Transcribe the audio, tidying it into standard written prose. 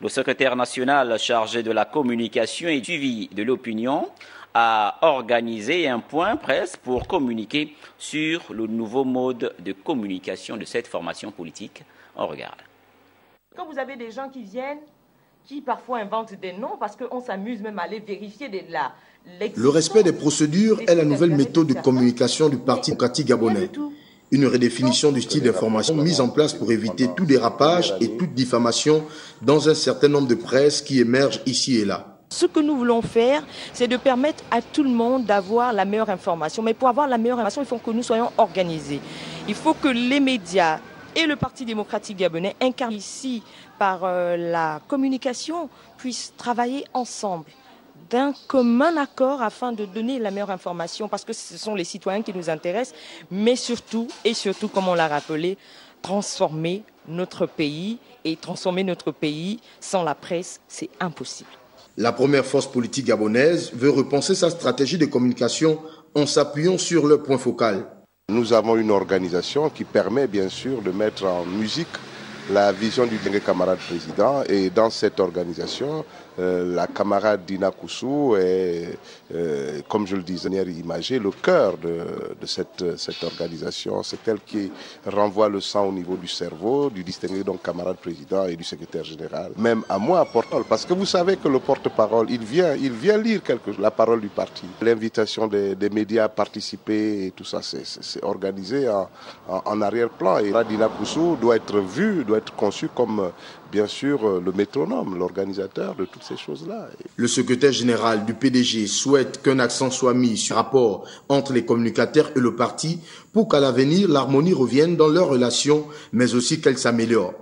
Le secrétaire national chargé de la communication et du suivi de l'opinion a organisé un point presse pour communiquer sur le nouveau mode de communication de cette formation politique. On regarde. Quand vous avez des gens qui viennent, qui parfois inventent des noms, parce qu'on s'amuse même à aller vérifier le respect des procédures est la nouvelle méthode de communication du Parti démocratique gabonais. Une redéfinition du style d'information mise en place pour éviter tout dérapage et toute diffamation dans un certain nombre de presses qui émergent ici et là. Ce que nous voulons faire, c'est de permettre à tout le monde d'avoir la meilleure information. Mais pour avoir la meilleure information, il faut que nous soyons organisés. Il faut que les médias et le Parti démocratique gabonais, incarné ici par la communication, puissent travailler ensemble d'un commun accord afin de donner la meilleure information, parce que ce sont les citoyens qui nous intéressent, mais surtout, comme on l'a rappelé, transformer notre pays. Et transformer notre pays sans la presse, c'est impossible. La première force politique gabonaise veut repenser sa stratégie de communication en s'appuyant sur le point focal. Nous avons une organisation qui permet bien sûr de mettre en musique la vision du camarade président, et dans cette organisation, la camarade Dina Koussou est, comme je le disais, imagée, le cœur de cette organisation. C'est elle qui renvoie le sang au niveau du cerveau, du distingué donc camarade président et du secrétaire général. Même à moi, porte-parole, parce que vous savez que le porte-parole, il vient lire la parole du parti. L'invitation des médias à participer et tout ça, c'est organisé en arrière-plan. Et Dina Koussou doit être vue, doit être conçu comme, bien sûr, le métronome, l'organisateur de toutes ces choses-là. Le secrétaire général du PDG souhaite qu'un accent soit mis sur le rapport entre les communicateurs et le parti pour qu'à l'avenir, l'harmonie revienne dans leurs relations, mais aussi qu'elle s'améliore.